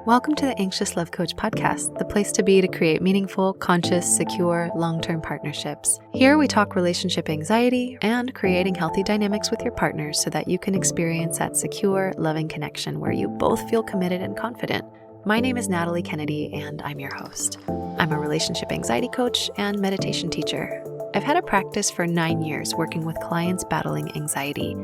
Welcome to the Anxious Love Coach podcast, the place to be to create meaningful, conscious, secure, long-term partnerships. Here we talk relationship anxiety and creating healthy dynamics with your partners so that you can experience that secure, loving connection where you both feel committed and confident. My name is Natalie Kennedy and I'm your host. I'm a relationship anxiety coach and meditation teacher. I've had a practice for 9 years working with clients battling anxiety.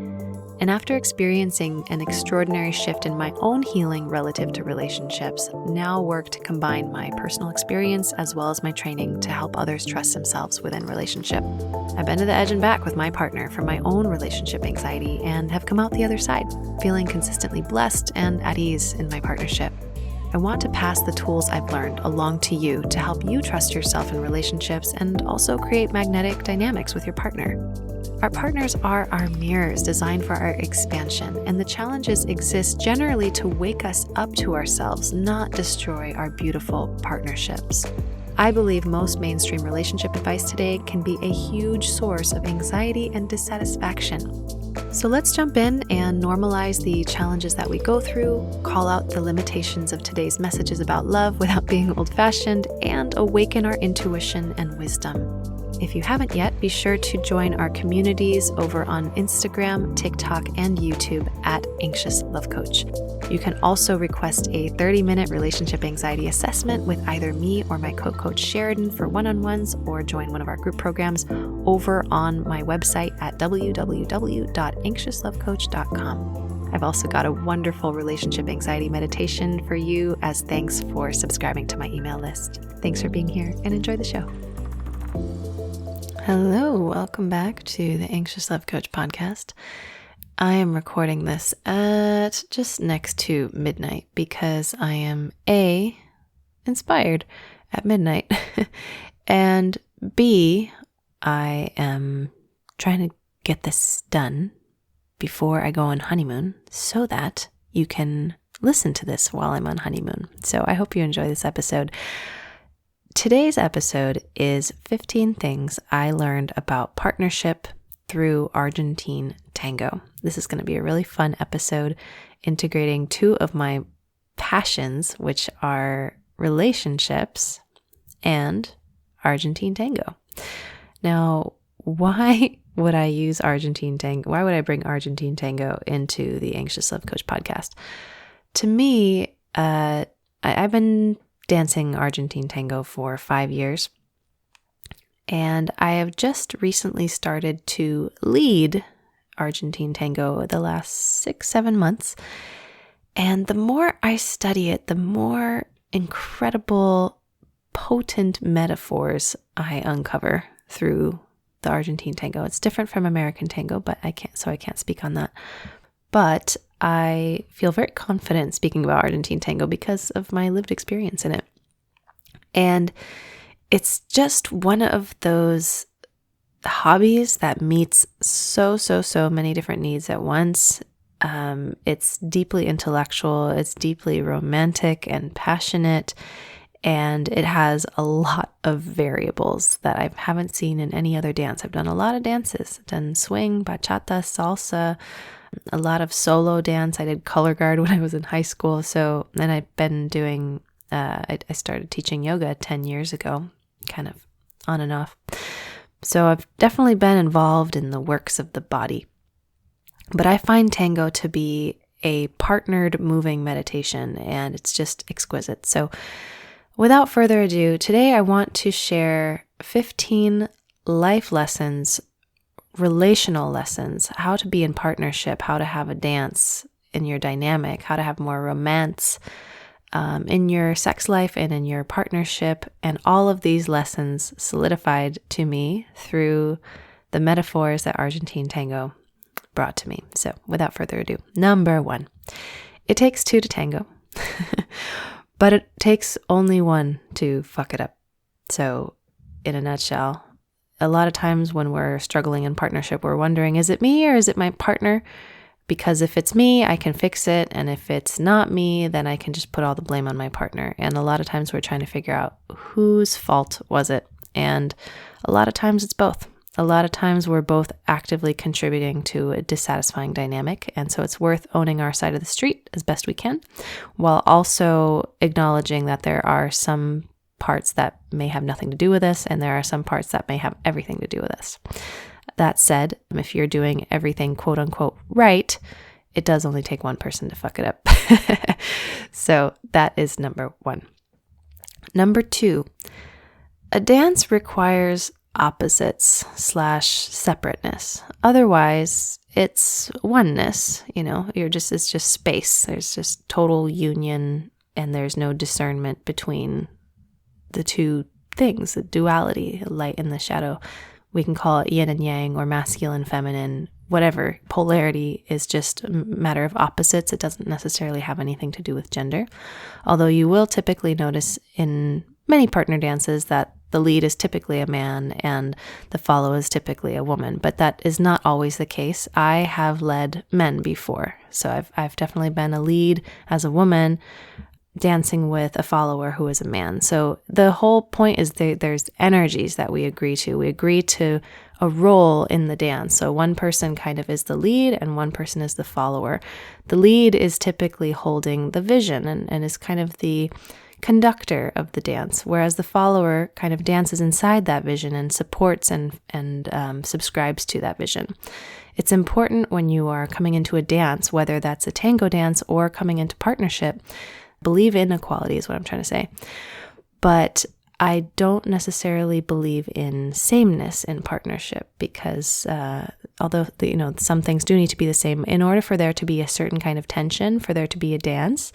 And after experiencing an extraordinary shift in my own healing relative to relationships, now work to combine my personal experience as well as my training to help others trust themselves within relationship. I've been to the edge and back with my partner for my own relationship anxiety and have come out the other side, feeling consistently blessed and at ease in my partnership. I want to pass the tools I've learned along to you to help you trust yourself in relationships and also create magnetic dynamics with your partner. Our partners are our mirrors designed for our expansion, and the challenges exist generally to wake us up to ourselves, not destroy our beautiful partnerships. I believe most mainstream relationship advice today can be a huge source of anxiety and dissatisfaction. So let's jump in and normalize the challenges that we go through, call out the limitations of today's messages about love without being old-fashioned, and awaken our intuition and wisdom. If you haven't yet, be sure to join our communities over on Instagram, TikTok, and YouTube at Anxious Love Coach. You can also request a 30-minute relationship anxiety assessment with either me or my co-coach Sheridan for one-on-ones, or join one of our group programs over on my website at www.anxiouslovecoach.com. I've also got a wonderful relationship anxiety meditation for you as thanks for subscribing to my email list. Thanks for being here and enjoy the show. Hello, welcome back to the Anxious Love Coach podcast. I am recording this at just next to midnight because I am A, inspired at midnight, and B, I am trying to get this done before I go on honeymoon so that you can listen to this while I'm on honeymoon. So I hope you enjoy this episode. Today's episode is 15 things I learned about partnership through Argentine Tango. This is going to be a really fun episode integrating two of my passions, which are relationships and Argentine Tango. Now, why would I use Argentine Tango? Why would I bring Argentine Tango into the Anxious Love Coach podcast? To me, I've been dancing Argentine Tango for 5 years. And I have just recently started to lead Argentine Tango the last 6-7 months. And the more I study it, the more incredible, potent metaphors I uncover through the Argentine Tango. It's different from American Tango, but I can't speak on that. But I feel very confident speaking about Argentine Tango because of my lived experience in it. And it's just one of those hobbies that meets so many different needs at once. It's deeply intellectual, it's deeply romantic and passionate, and it has a lot of variables that I haven't seen in any other dance. I've done a lot of dances. I've done swing, bachata, salsa, a lot of solo dance. I did color guard when I was in high school. So then I've been doing, I started teaching yoga 10 years ago, kind of on and off. So I've definitely been involved in the works of the body. But I find tango to be a partnered moving meditation, and it's just exquisite. So without further ado, today I want to share 15 life lessons, relational lessons, how to be in partnership, how to have a dance in your dynamic, how to have more romance in your sex life and in your partnership. And all of these lessons solidified to me through the metaphors that Argentine Tango brought to me. So without further ado, number 1, it takes 2 to tango, but it takes only 1 to fuck it up. So in a nutshell, a lot of times when we're struggling in partnership, we're wondering, is it me or is it my partner? Because if it's me, I can fix it. And if it's not me, then I can just put all the blame on my partner. And a lot of times we're trying to figure out whose fault was it. And a lot of times it's both. A lot of times we're both actively contributing to a dissatisfying dynamic, and so it's worth owning our side of the street as best we can, while also acknowledging that there are some parts that may have nothing to do with us, and there are some parts that may have everything to do with us. That said, if you're doing everything quote unquote right, it does only take one person to fuck it up. So that is number 1. Number 2, a dance requires opposites / separateness. Otherwise, it's oneness, it's just space. There's just total union, and there's no discernment between the two things, the duality, the light and the shadow. We can call it yin and yang or masculine, feminine, whatever. Polarity is just a matter of opposites. It doesn't necessarily have anything to do with gender. Although you will typically notice in many partner dances that the lead is typically a man and the follow is typically a woman, but that is not always the case. I have led men before, so I've definitely been a lead as a woman dancing with a follower who is a man. So the whole point is there's energies that we agree to. We agree to a role in the dance. So one person kind of is the lead and one person is the follower. The lead is typically holding the vision and is kind of the conductor of the dance, whereas the follower kind of dances inside that vision and supports and subscribes to that vision. It's important when you are coming into a dance, whether that's a tango dance or coming into partnership, believe in equality is what I'm trying to say. But I don't necessarily believe in sameness in partnership because although some things do need to be the same, in order for there to be a certain kind of tension, for there to be a dance,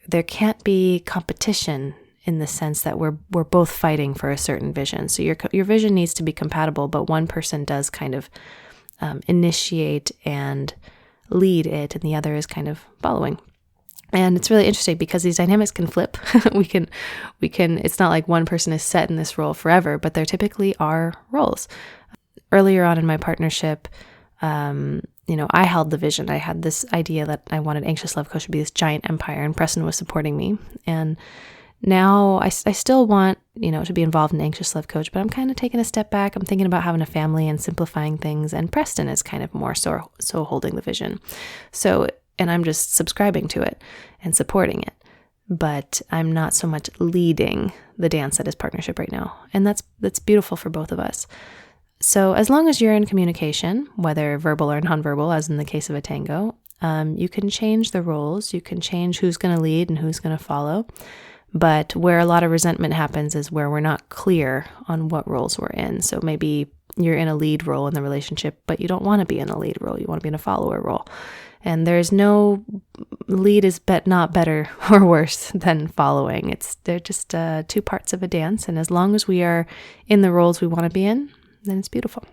there can't be competition in the sense that we're both fighting for a certain vision. So your vision needs to be compatible, but one person does kind of initiate and lead it, and the other is kind of following. And it's really interesting because these dynamics can flip. we can, it's not like one person is set in this role forever, but there typically are roles. Earlier on in my partnership, I held the vision. I had this idea that I wanted Anxious Love Coach to be this giant empire, and Preston was supporting me. And now I still want, to be involved in Anxious Love Coach, but I'm kind of taking a step back. I'm thinking about having a family and simplifying things. And Preston is kind of more so holding the vision. And I'm just subscribing to it and supporting it. But I'm not so much leading the dance that is partnership right now. And that's beautiful for both of us. So as long as you're in communication, whether verbal or nonverbal, as in the case of a tango, you can change the roles. You can change who's going to lead and who's going to follow. But where a lot of resentment happens is where we're not clear on what roles we're in. So maybe you're in a lead role in the relationship, but you don't want to be in a lead role. You want to be in a follower role. And there's no lead is not better or worse than following. They're just two parts of a dance. And as long as we are in the roles we want to be in, then it's beautiful.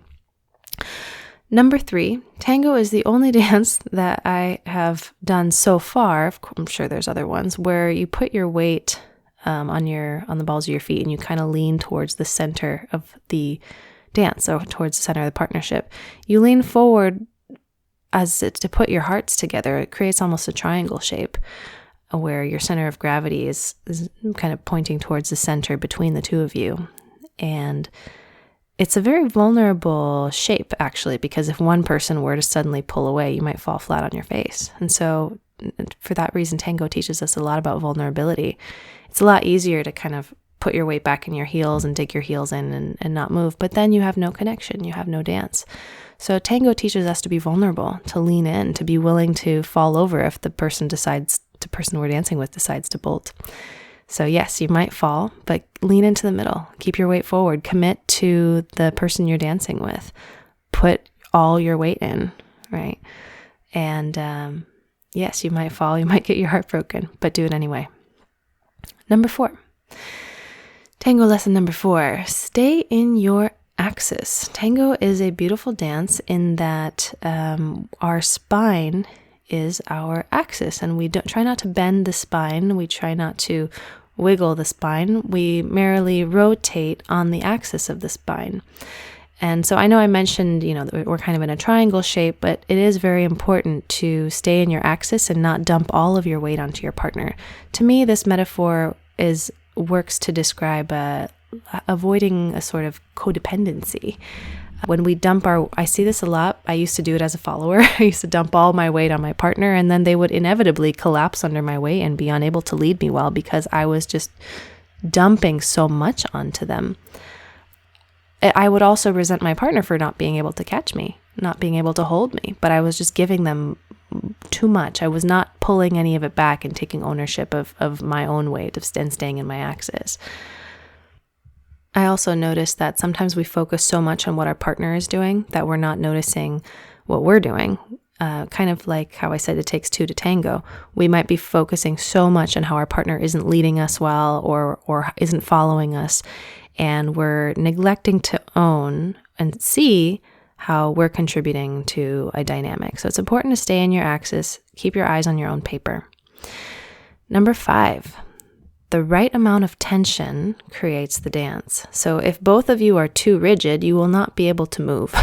Number 3, tango is the only dance that I have done so far. I'm sure there's other ones where you put your weight on the balls of your feet and you kind of lean towards the center of the dance or towards the center of the partnership. You lean forward as to put your hearts together. It creates almost a triangle shape where your center of gravity is kind of pointing towards the center between the two of you. And it's a very vulnerable shape, actually, because if one person were to suddenly pull away, you might fall flat on your face. And so for that reason, tango teaches us a lot about vulnerability. It's a lot easier to kind of put your weight back in your heels and dig your heels in and not move, but then you have no connection, you have no dance. So tango teaches us to be vulnerable, to lean in, to be willing to fall over if the person we're dancing with decides to bolt. So yes, you might fall, but lean into the middle. Keep your weight forward. Commit to the person you're dancing with. Put all your weight in, right? And yes, you might fall. You might get your heart broken, but do it anyway. Number 4. Tango lesson number 4. Stay in your axis. Tango is a beautiful dance in that our spine is our axis, and we don't try not to bend the spine. We try not to wiggle the spine. We merely rotate on the axis of the spine. And so I know I mentioned, that we're kind of in a triangle shape, but it is very important to stay in your axis and not dump all of your weight onto your partner. To me, this metaphor works to describe avoiding a sort of codependency. When we I see this a lot. I used to do it as a follower. I used to dump all my weight on my partner, and then they would inevitably collapse under my weight and be unable to lead me well because I was just dumping so much onto them. I would also resent my partner for not being able to catch me, not being able to hold me, but I was just giving them too much. I was not pulling any of it back and taking ownership of my own weight and staying in my axis. I also noticed that sometimes we focus so much on what our partner is doing that we're not noticing what we're doing. Kind of like how I said it takes two to tango. We might be focusing so much on how our partner isn't leading us well or isn't following us, and we're neglecting to own and see how we're contributing to a dynamic. So it's important to stay in your axis, keep your eyes on your own paper. Number 5, the right amount of tension creates the dance. So if both of you are too rigid, you will not be able to move.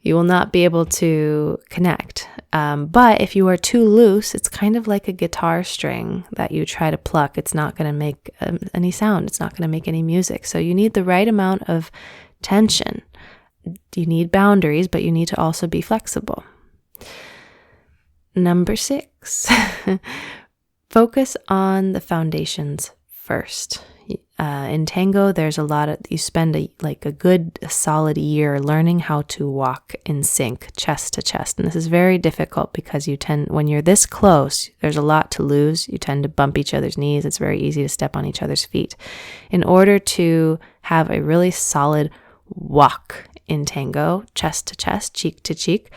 You will not be able to connect. But if you are too loose, it's kind of like a guitar string that you try to pluck. It's not going to make any sound. It's not going to make any music. So you need the right amount of tension. You need boundaries, but you need to also be flexible. Number 6, focus on the foundations first. In tango, there's a lot of, you spend a good solid year learning how to walk in sync, chest to chest. And this is very difficult because when you're this close, there's a lot to lose. You tend to bump each other's knees. It's very easy to step on each other's feet. In order to have a really solid walk in tango, chest to chest, cheek to cheek,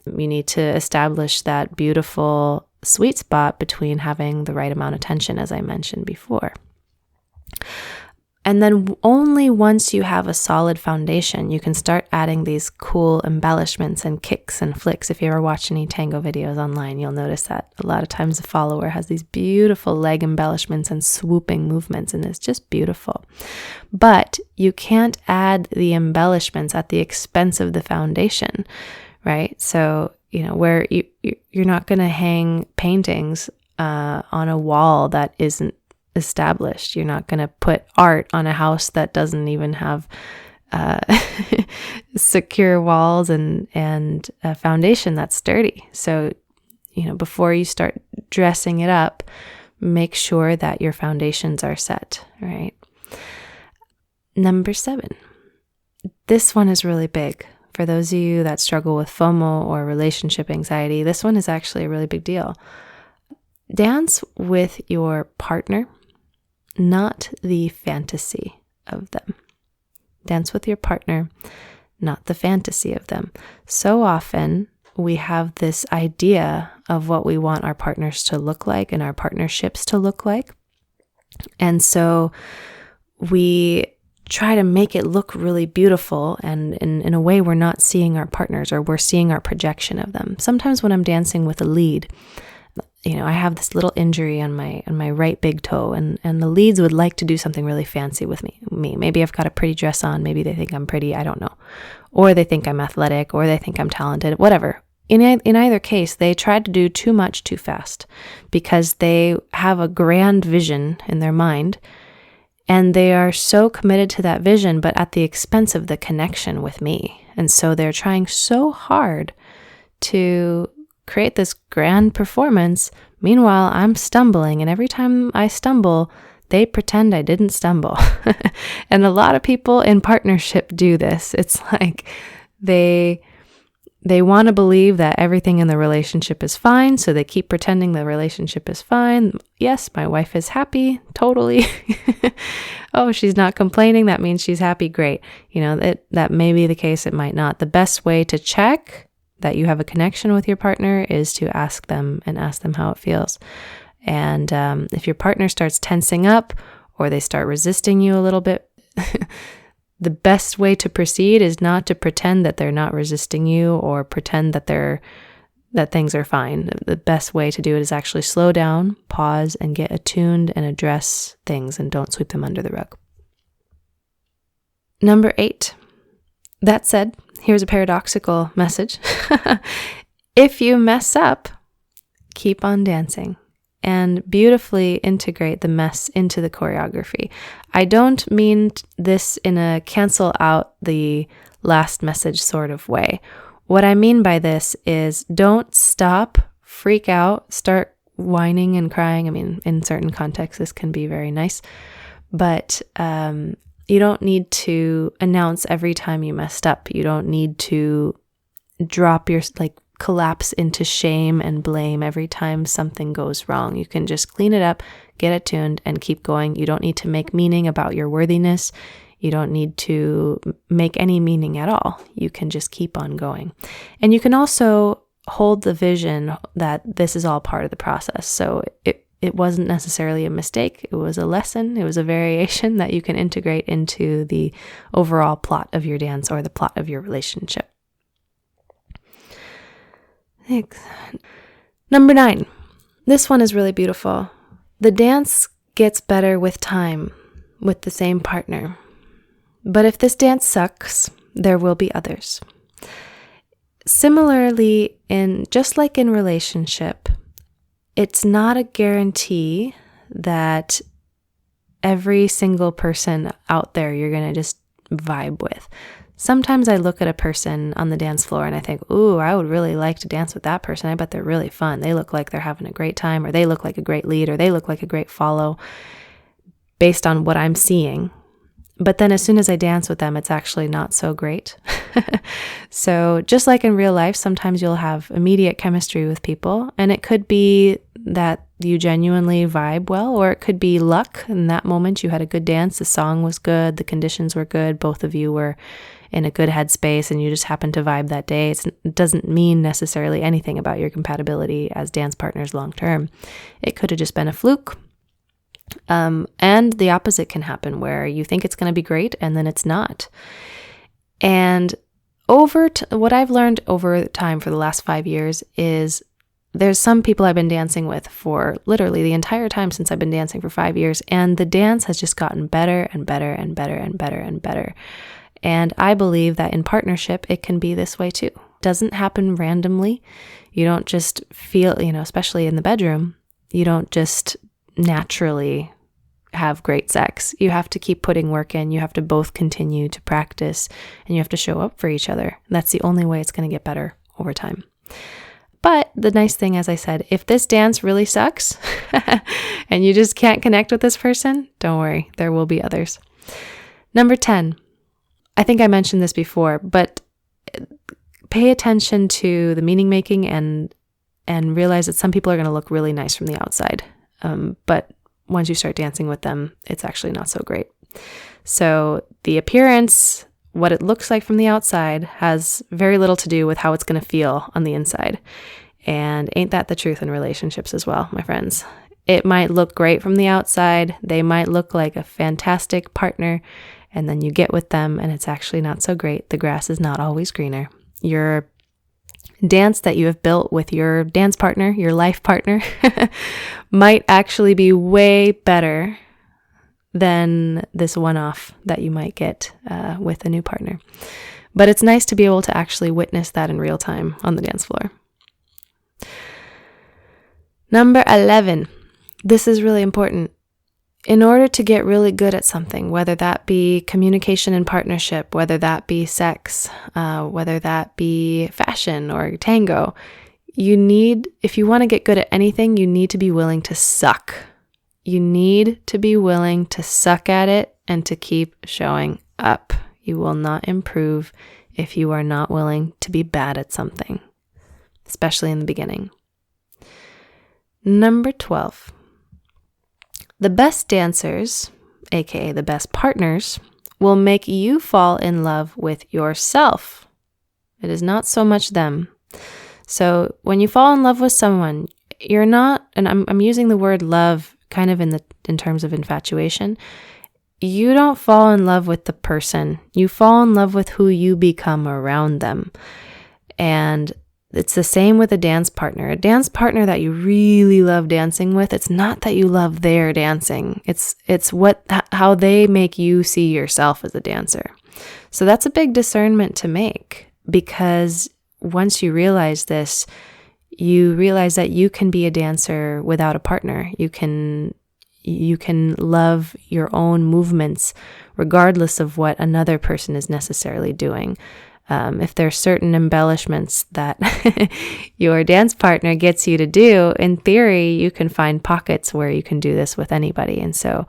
you need to establish that beautiful sweet spot between having the right amount of tension, as I mentioned before. And then only once you have a solid foundation, you can start adding these cool embellishments and kicks and flicks. If you ever watch any tango videos online, you'll notice that a lot of times the follower has these beautiful leg embellishments and swooping movements, and it's just beautiful. But you can't add the embellishments at the expense of the foundation, right? So, where you're not going to hang paintings on a wall that isn't established. You're not going to put art on a house that doesn't even have secure walls and a foundation that's sturdy. So, before you start dressing it up, make sure that your foundations are set, right? Number 7. This one is really big. For those of you that struggle with FOMO or relationship anxiety, this one is actually a really big deal. Dance with your partner, not the fantasy of them. Dance with your partner, not the fantasy of them. So often we have this idea of what we want our partners to look like and our partnerships to look like. And so we try to make it look really beautiful, and in a way we're not seeing our partners, or we're seeing our projection of them. Sometimes when I'm dancing with a lead, I have this little injury on my right big toe, and the leads would like to do something really fancy with me. Maybe I've got a pretty dress on, maybe they think I'm pretty, I don't know. Or they think I'm athletic, or they think I'm talented, whatever. In either case, they try to do too much too fast because they have a grand vision in their mind, and they are so committed to that vision, but at the expense of the connection with me. And so they're trying so hard to create this grand performance. Meanwhile, I'm stumbling, and every time I stumble, they pretend I didn't stumble. And a lot of people in partnership do this. It's like they want to believe that everything in the relationship is fine, so they keep pretending the relationship is fine. Yes, my wife is happy, totally. Oh, she's not complaining, that means she's happy, great. That may be the case, it might not. The best way to check that you have a connection with your partner is to ask them how it feels. And if your partner starts tensing up, or they start resisting you a little bit, the best way to proceed is not to pretend that they're not resisting you, or pretend that things are fine. The best way to do it is actually slow down, pause, and get attuned and address things, and don't sweep them under the rug. Number 8. That said, here's a paradoxical message. If you mess up, keep on dancing and beautifully integrate the mess into the choreography. I don't mean this in a cancel out the last message sort of way. What I mean by this is don't stop, freak out, start whining and crying. I mean, in certain contexts, this can be very nice, but you don't need to announce every time you messed up. You don't need to collapse into shame and blame every time something goes wrong. You can just clean it up, get it tuned, and keep going. You don't need to make meaning about your worthiness. You don't need to make any meaning at all. You can just keep on going. And you can also hold the vision that this is all part of the process. So it wasn't necessarily a mistake. It was a lesson. It was a variation that you can integrate into the overall plot of your dance or the plot of your relationship. Thanks. Number 9. This one is really beautiful. The dance gets better with time, with the same partner. But if this dance sucks, there will be others. Similarly, just like in relationship, it's not a guarantee that every single person out there you're going to just vibe with. Sometimes I look at a person on the dance floor and I think, ooh, I would really like to dance with that person. I bet they're really fun. They look like they're having a great time, or they look like a great lead, or they look like a great follow based on what I'm seeing. But then as soon as I dance with them, it's actually not so great. So just like in real life, sometimes you'll have immediate chemistry with people, and it could be that you genuinely vibe well, or it could be luck. In that moment, you had a good dance, the song was good, the conditions were good, both of you were in a good headspace, and you just happened to vibe that day. It doesn't mean necessarily anything about your compatibility as dance partners long term. It could have just been a fluke. And the opposite can happen, where you think it's going to be great and then it's not. And what I've learned over time for the last 5 years is there's some people I've been dancing with for literally the entire time since I've been dancing for 5 years, and the dance has just gotten better and better and better and better and better. And I believe that in partnership, it can be this way too. It doesn't happen randomly. You don't just feel, especially in the bedroom, you don't just naturally have great sex. You have to keep putting work in. You have to both continue to practice, and you have to show up for each other. That's the only way it's going to get better over time. But the nice thing, as I said, if this dance really sucks and you just can't connect with this person, don't worry, there will be others. Number 10. I think I mentioned this before, but pay attention to the meaning making and realize that some people are going to look really nice from the outside. But once you start dancing with them, it's actually not so great. So the appearance, what it looks like from the outside, has very little to do with how it's going to feel on the inside. And ain't that the truth in relationships as well, my friends? It might look great from the outside. They might look like a fantastic partner. And then you get with them and it's actually not so great. The grass is not always greener. Your dance that you have built with your dance partner, your life partner, might actually be way better than this one-off that you might get with a new partner. But it's nice to be able to actually witness that in real time on the dance floor. Number 11. This is really important. In order to get really good at something, whether that be communication and partnership, whether that be sex, whether that be fashion or tango, if you want to get good at anything, you need to be willing to suck. You need to be willing to suck at it and to keep showing up. You will not improve if you are not willing to be bad at something, especially in the beginning. Number 12. The best dancers, aka the best partners, will make you fall in love with yourself. It is not so much them. So when you fall in love with someone, you're not, and I'm using the word love kind of in terms of infatuation. You don't fall in love with the person. You fall in love with who you become around them. And it's the same with a dance partner. A dance partner that you really love dancing with, it's not that you love their dancing. It's how they make you see yourself as a dancer. So that's a big discernment to make, because once you realize this, you realize that you can be a dancer without a partner. You can you can love your own movements regardless of what another person is necessarily doing. If there's certain embellishments that your dance partner gets you to do, in theory, you can find pockets where you can do this with anybody. And so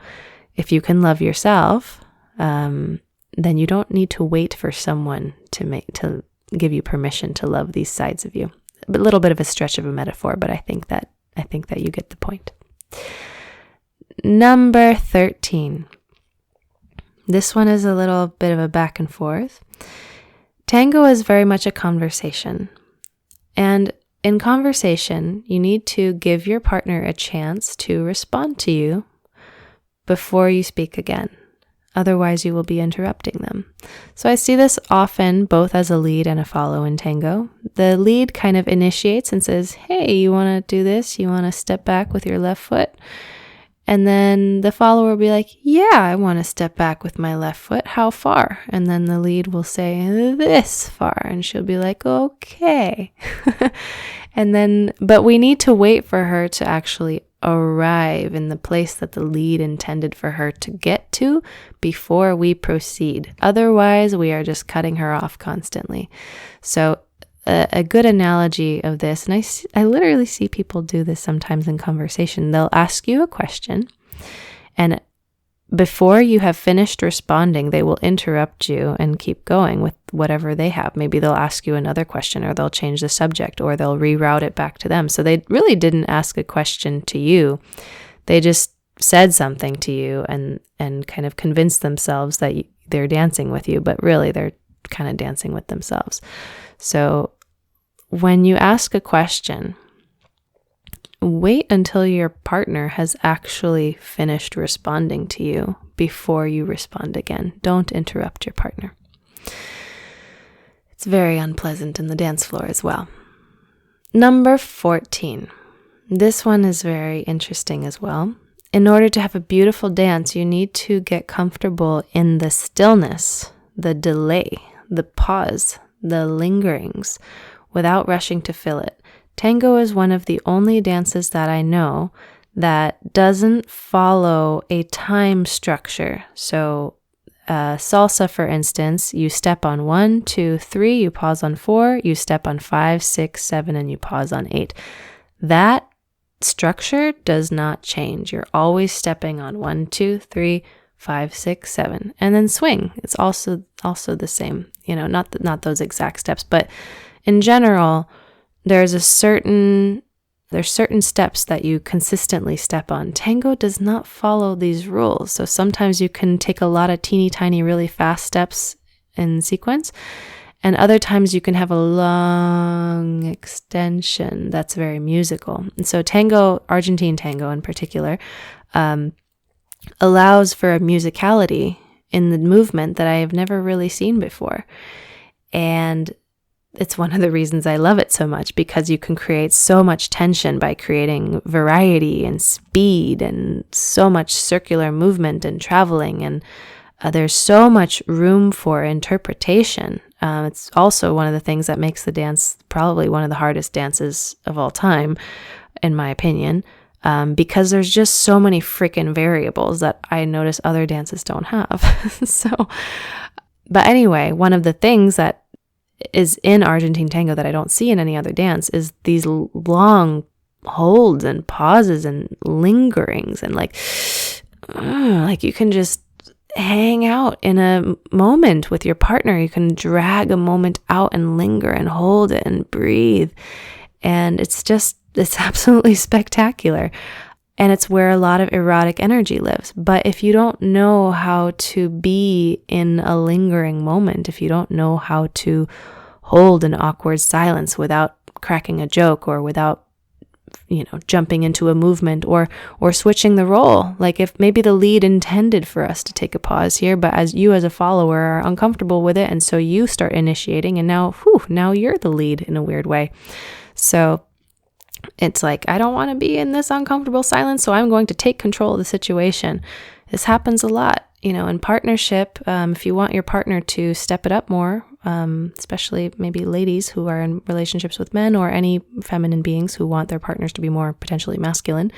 if you can love yourself, then you don't need to wait for someone to give you permission to love these sides of you. A little bit of a stretch of a metaphor, but I think that you get the point. Number 13. This one is a little bit of a back and forth. Tango is very much a conversation. And in conversation, you need to give your partner a chance to respond to you before you speak again. Otherwise, you will be interrupting them. So I see this often both as a lead and a follow in tango. The lead kind of initiates and says, hey, you want to do this? You want to step back with your left foot? And then the follower will be like, yeah, I want to step back with my left foot. How far? And then the lead will say, this far. And she'll be like, okay. But we need to wait for her to actually arrive in the place that the lead intended for her to get to before we proceed. Otherwise, we are just cutting her off constantly. So a good analogy of this, and I literally see people do this sometimes in conversation. They'll ask you a question, and before you have finished responding, they will interrupt you and keep going with whatever they have. Maybe they'll ask you another question, or they'll change the subject, or they'll reroute it back to them. So they really didn't ask a question to you. They just said something to you and kind of convinced themselves that they're dancing with you, but really they're kind of dancing with themselves. So when you ask a question, wait until your partner has actually finished responding to you before you respond again. Don't interrupt your partner. It's very unpleasant in the dance floor as well. Number 14. This one is very interesting as well. In order to have a beautiful dance, you need to get comfortable in the stillness, the delay, the pause, the lingerings, without rushing to fill it. Tango is one of the only dances that I know that doesn't follow a time structure. So salsa, for instance, you step on 1, 2, 3, you pause on 4, you step on 5, 6, 7, and you pause on 8. That structure does not change. You're always stepping on 1, 2, 3, 5, 6, 7, and then swing. It's also the same, not those exact steps, but in general, there's certain steps that you consistently step on. Tango does not follow these rules. So sometimes you can take a lot of teeny tiny, really fast steps in sequence, and other times you can have a long extension that's very musical. And so tango, Argentine tango in particular, allows for a musicality in the movement that I have never really seen before. And it's one of the reasons I love it so much, because you can create so much tension by creating variety and speed and so much circular movement and traveling. And there's so much room for interpretation. It's also one of the things that makes the dance probably one of the hardest dances of all time, in my opinion. Because there's just so many freaking variables that I notice other dances don't have. But anyway, one of the things that is in Argentine tango that I don't see in any other dance is these long holds and pauses and lingerings, and like you can just hang out in a moment with your partner. You can drag a moment out and linger and hold it and breathe. And it's absolutely spectacular. And it's where a lot of erotic energy lives. But if you don't know how to be in a lingering moment, if you don't know how to hold an awkward silence without cracking a joke, or without, jumping into a movement, or switching the role, like if maybe the lead intended for us to take a pause here, but as a follower are uncomfortable with it, and so you start initiating, and now you're the lead in a weird way. So it's like, I don't want to be in this uncomfortable silence, so I'm going to take control of the situation. This happens a lot, in partnership. If you want your partner to step it up more, especially maybe ladies who are in relationships with men, or any feminine beings who want their partners to be more potentially masculine,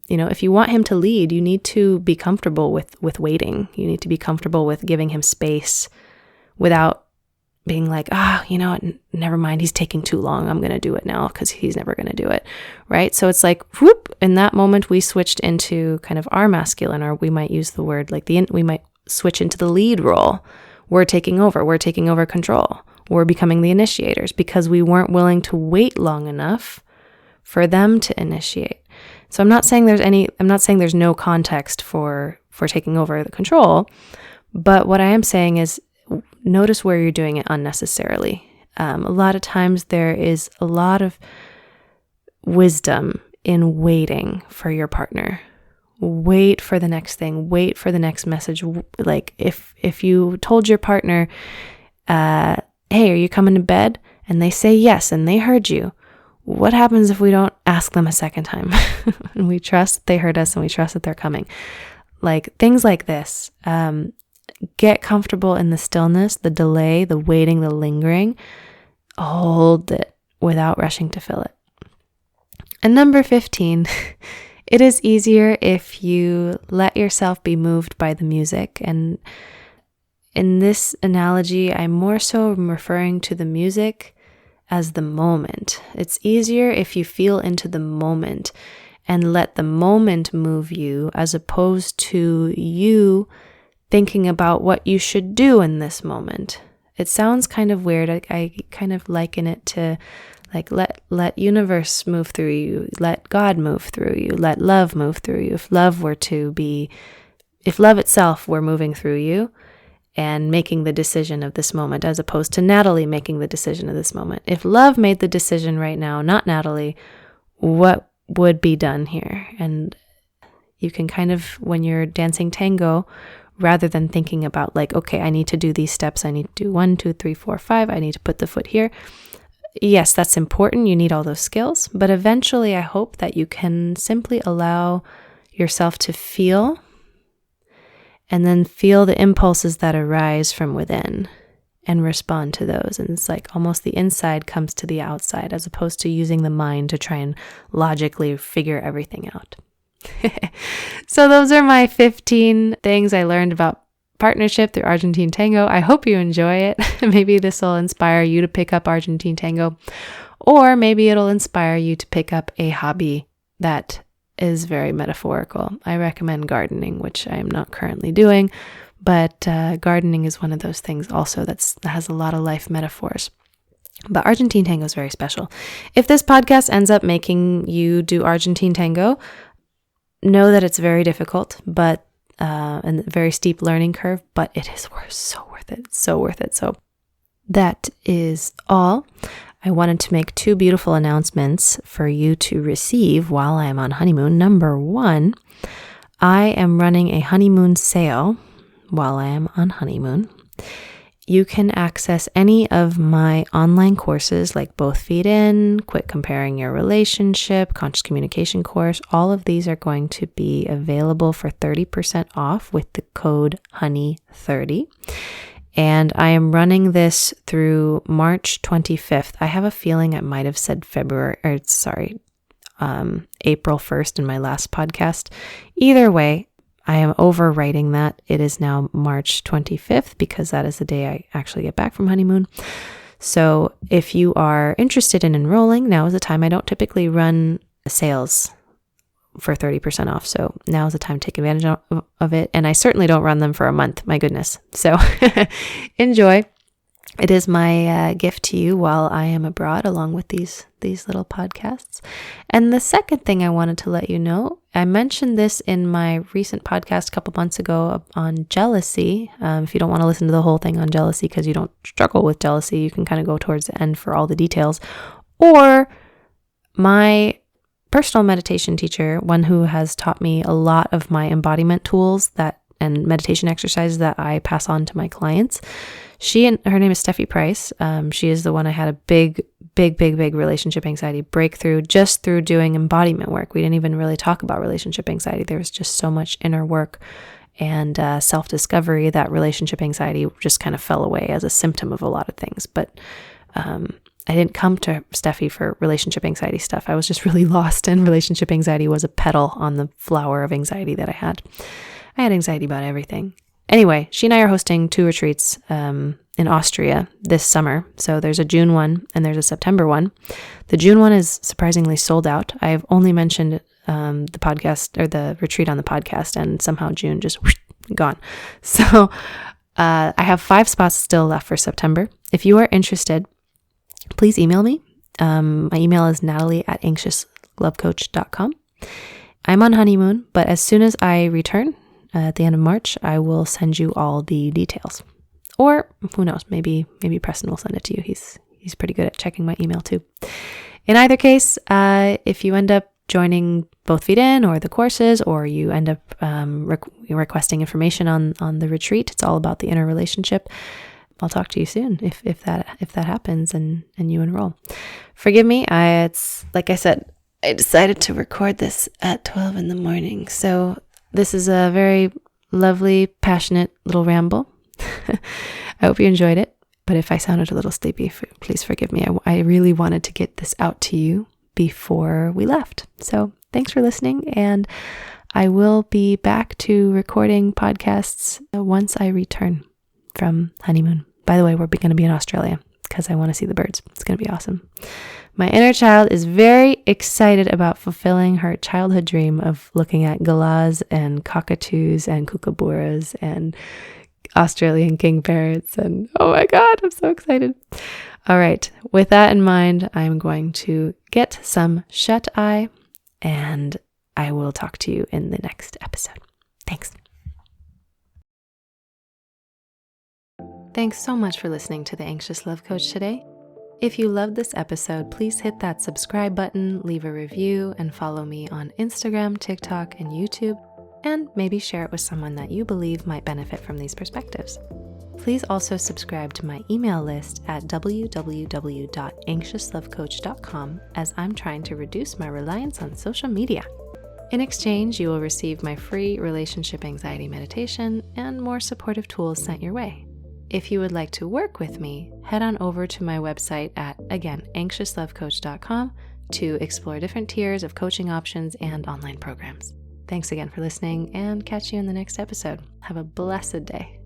If you want him to lead, you need to be comfortable with waiting. You need to be comfortable with giving him space without being like, never mind, he's taking too long. I'm going to do it now because he's never going to do it, right? So it's like, whoop, in that moment, we switched into kind of our masculine, or we might use the word like we might switch into the lead role. We're taking over control. We're becoming the initiators because we weren't willing to wait long enough for them to initiate. So I'm not saying there's no context for taking over the control, but what I am saying is notice where you're doing it unnecessarily. A lot of times there is a lot of wisdom in waiting for your partner. Wait for the next thing. Wait for the next message. Like if you told your partner, hey, are you coming to bed? And they say yes, and they heard you. What happens if we don't ask them a second time? And we trust that they heard us and we trust that they're coming. Like things like this. Get comfortable in the stillness, the delay, the waiting, the lingering. Hold it without rushing to fill it. And number 15, it is easier if you let yourself be moved by the music. And in this analogy, I'm more so referring to the music as the moment. It's easier if you feel into the moment and let the moment move you, as opposed to you thinking about what you should do in this moment. It sounds kind of weird. I kind of liken it to like let universe move through you, let God move through you, let love move through you. If love itself were moving through you and making the decision of this moment, as opposed to Natalie making the decision of this moment. If love made the decision right now, not Natalie, what would be done here? And you can kind of, when you're dancing tango, rather than thinking about like, okay, I need to do these steps. I need to do 1, 2, 3, 4, 5. I need to put the foot here. Yes, that's important. You need all those skills. But eventually, I hope that you can simply allow yourself to feel, and then feel the impulses that arise from within and respond to those. And it's like almost the inside comes to the outside, as opposed to using the mind to try and logically figure everything out. So those are my 15 things I learned about partnership through Argentine Tango. I hope you enjoy it. Maybe this will inspire you to pick up Argentine Tango, or maybe it'll inspire you to pick up a hobby that is very metaphorical. I recommend gardening, which I am not currently doing, but gardening is one of those things also that has a lot of life metaphors. But Argentine Tango is very special. If this podcast ends up making you do Argentine Tango, know that it's very difficult, but and a very steep learning curve, but it is so worth it. It's so worth it. So that is all. I wanted to make 2 beautiful announcements for you to receive while I am on honeymoon. Number 1, I am running a honeymoon sale while I am on honeymoon. You can access any of my online courses like Both Feet In, Quit Comparing Your Relationship, Conscious Communication course. All of these are going to be available for 30% off with the code HONEY30. And I am running this through March 25th. I have a feeling I might have said April 1st in my last podcast. Either way, I am overwriting that. It is now March 25th because that is the day I actually get back from honeymoon. So if you are interested in enrolling, now is the time. I don't typically run sales for 30% off. So now is the time to take advantage of it. And I certainly don't run them for a month. My goodness. So enjoy. It is my gift to you while I am abroad, along with these little podcasts. And the second thing I wanted to let you know, I mentioned this in my recent podcast a couple months ago on jealousy. If you don't want to listen to the whole thing on jealousy because you don't struggle with jealousy, you can kind of go towards the end for all the details. Or my personal meditation teacher, one who has taught me a lot of my embodiment tools and meditation exercises that I pass on to my clients. Her name is Steffi Price. She is the one I had a big relationship anxiety breakthrough just through doing embodiment work. We didn't even really talk about relationship anxiety. There was just so much inner work and self-discovery that relationship anxiety just kind of fell away as a symptom of a lot of things. But I didn't come to Steffi for relationship anxiety stuff. I was just really lost, and relationship anxiety was a petal on the flower of anxiety that I had. I had anxiety about everything. Anyway, she and I are hosting 2 retreats in Austria this summer. So there's a June one and there's a September one. The June one is surprisingly sold out. I've only mentioned the podcast or the retreat on the podcast, and somehow June just whoosh, gone. So I have 5 spots still left for September. If you are interested, please email me. My email is natalie@anxiouslovecoach.com. I'm on honeymoon, but as soon as I return at the end of March, I will send you all the details. Or who knows, maybe Preston will send it to you. He's pretty good at checking my email too. In either case, if you end up joining both Feed In or the courses, or you end up requesting information on the retreat, it's all about the inner relationship. I'll talk to you soon if that happens and you enroll. Forgive me, it's like I said, I decided to record this at 12 in the morning. So this is a very lovely, passionate little ramble. I hope you enjoyed it. But if I sounded a little sleepy, please forgive me. I really wanted to get this out to you before we left. So thanks for listening. And I will be back to recording podcasts once I return from honeymoon. By the way, we're going to be in Australia because I want to see the birds. It's going to be awesome. My inner child is very excited about fulfilling her childhood dream of looking at galahs and cockatoos and kookaburras and Australian king parrots. And oh my God, I'm so excited. All right. With that in mind, I'm going to get some shut-eye, and I will talk to you in the next episode. Thanks. Thanks so much for listening to The Anxious Love Coach today. If you loved this episode, please hit that subscribe button, leave a review, and follow me on Instagram, TikTok, and YouTube, and maybe share it with someone that you believe might benefit from these perspectives. Please also subscribe to my email list at www.anxiouslovecoach.com, as I'm trying to reduce my reliance on social media. In exchange, you will receive my free relationship anxiety meditation and more supportive tools sent your way. If you would like to work with me, head on over to my website at, again, anxiouslovecoach.com to explore different tiers of coaching options and online programs. Thanks again for listening, and catch you in the next episode. Have a blessed day.